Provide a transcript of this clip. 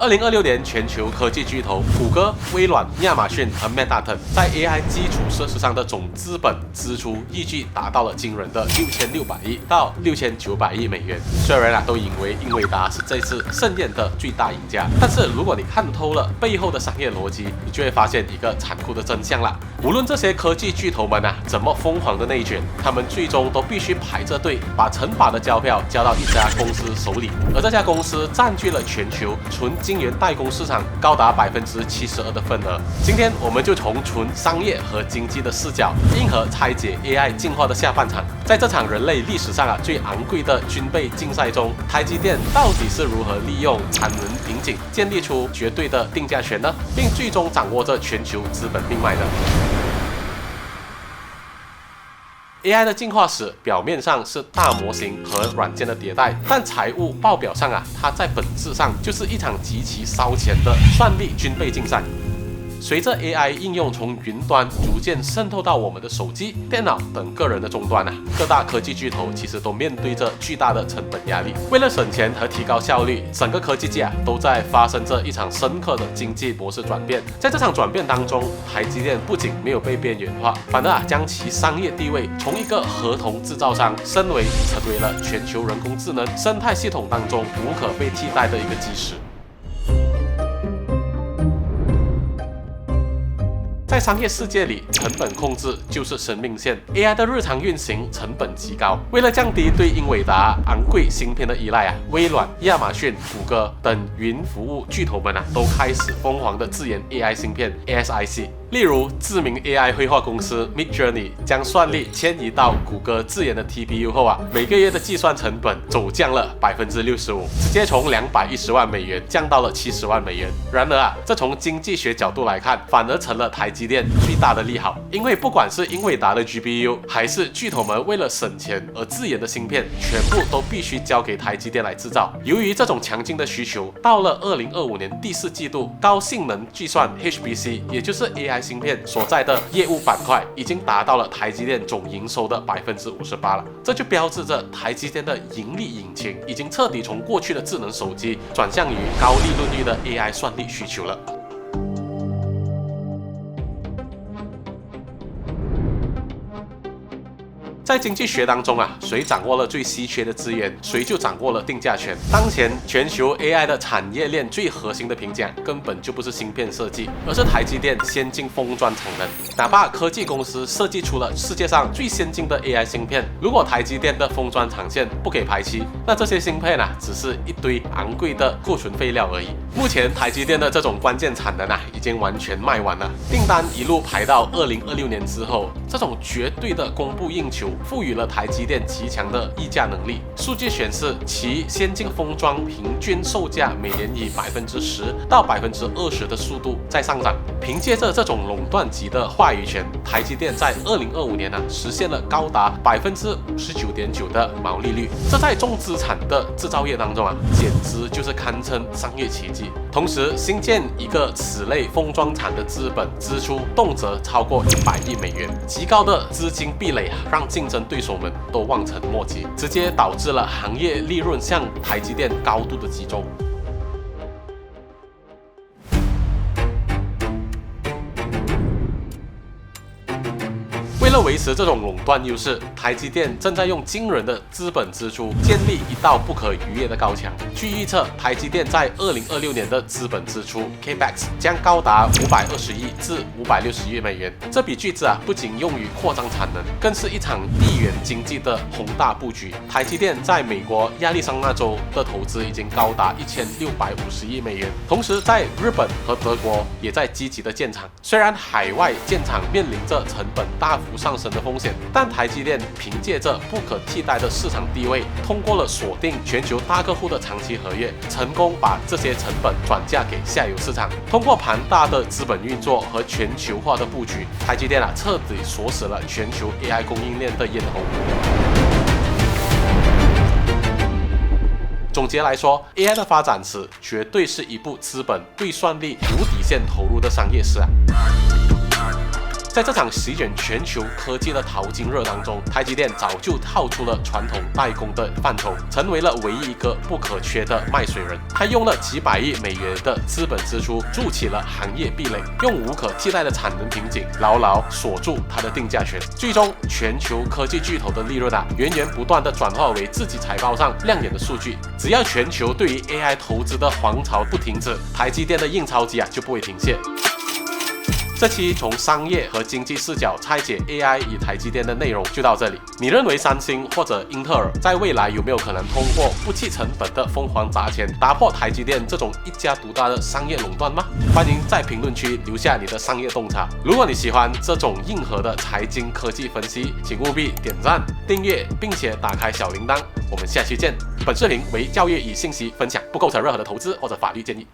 2026年，全球科技巨头谷歌、微软、亚马逊和 Meta 等在 AI 基础设施上的总资本支出预计达到了惊人的6600亿到6900亿美元。虽然都以为英伟达是这次盛宴的最大赢家，但是如果你看透了背后的商业逻辑，你就会发现一个残酷的真相啦。无论这些科技巨头们怎么疯狂的内卷，他们最终都必须排着队把成把的钞票交到一家公司手里，而这家公司占据了全球纯晶圆代工市场高达72%的份额。今天我们就从纯商业和经济的视角，硬核拆解 AI 进化的下半场。在这场人类历史上最昂贵的军备竞赛中，台积电到底是如何利用产能瓶颈建立出绝对的定价权呢？并最终掌握着全球资本命脉的。AI 的进化史表面上是大模型和软件的迭代，但财务报表上它在本质上就是一场极其烧钱的算力军备竞赛。随着 AI 应用从云端逐渐渗透到我们的手机、电脑等个人的终端各大科技巨头其实都面对着巨大的成本压力。为了省钱和提高效率，整个科技界都在发生着一场深刻的经济模式转变。在这场转变当中，台积电不仅没有被边缘化，反而将其商业地位从一个合同制造商升为成为了全球人工智能生态系统当中无可被替代的一个基石。在商业世界里，成本控制就是生命线。AI 的日常运行成本极高，为了降低对英伟达昂贵芯片的依赖微软、亚马逊、谷歌等云服务巨头们都开始疯狂的自研 AI 芯片 ASIC。例如，知名 AI 绘画公司 Midjourney 将算力迁移到谷歌自研的 TPU 后每个月的计算成本走降了65%，直接从210万美元降到了70万美元。然而这从经济学角度来看，反而成了台积电最大的利好，因为不管是英伟达的 GPU， 还是巨头们为了省钱而自研的芯片，全部都必须交给台积电来制造。由于这种强劲的需求，到了2025年第4季度，高性能计算 HPC， 也就是 AI 芯片所在的业务板块已经达到了台积电总营收的58%了。这就标志着台积电的盈利引擎已经彻底从过去的智能手机转向于高利润率的 AI 算力需求了。在经济学当中谁掌握了最稀缺的资源，谁就掌握了定价权。当前全球 AI 的产业链最核心的瓶颈根本就不是芯片设计，而是台积电先进封装产能。哪怕科技公司设计出了世界上最先进的 AI 芯片，如果台积电的封装产线不给排期，那这些芯片只是一堆昂贵的库存废料而已。目前台积电的这种关键产能已经完全卖完了，订单一路排到2026年之后，这种绝对的供不应求赋予了台积电极强的议价能力。数据显示，其先进封装平均售价每年以10%到20%的速度在上涨。凭借着这种垄断级的话语权，台积电在2025年实现了高达59.9%的毛利率。这在重资产的制造业当中简直就是堪称商业奇迹。同时，新建一个此类封装厂的资本支出动辄超过100亿美元，极高的资金壁垒让竞争对手们都望尘莫及，直接导致了行业利润向台积电高度的集中。为了维持这种垄断优势，台积电正在用惊人的资本支出建立一道不可逾越的高墙。据预测，台积电在2026年的资本支出 Capex 将高达520亿至560亿美元。这笔巨资不仅用于扩张产能，更是一场地缘经济的宏大布局。台积电在美国亚利桑那州的投资已经高达1650亿美元，同时在日本和德国也在积极的建厂。虽然海外建厂面临着成本大幅上升的风险，但台积电凭借着不可替代的市场地位，通过了锁定全球大客户的长期合约，成功把这些成本转嫁给下游市场。通过庞大的资本运作和全球化的布局，台积电彻底锁死了全球 AI 供应链的咽喉。总结来说 ，AI 的发展史绝对是一部资本对算力无底线投入的商业史在这场席卷全球科技的淘金热当中，台积电早就跳出了传统代工的范畴，成为了唯一一个不可缺的卖水人。他用了几百亿美元的资本支出，筑起了行业壁垒，用无可替代的产能瓶颈牢牢锁住他的定价权。最终，全球科技巨头的利润源源不断地转化为自己财报上亮眼的数据。只要全球对于 AI 投资的狂潮不停止，台积电的印钞机就不会停歇。这期从商业和经济视角拆解 AI 与台积电的内容就到这里。你认为三星或者英特尔在未来有没有可能通过不计成本的疯狂砸钱，打破台积电这种一家独大的商业垄断吗？欢迎在评论区留下你的商业洞察。如果你喜欢这种硬核的财经科技分析，请务必点赞、订阅，并且打开小铃铛。我们下期见。本视频为教育与信息分享，不构成任何的投资或者法律建议。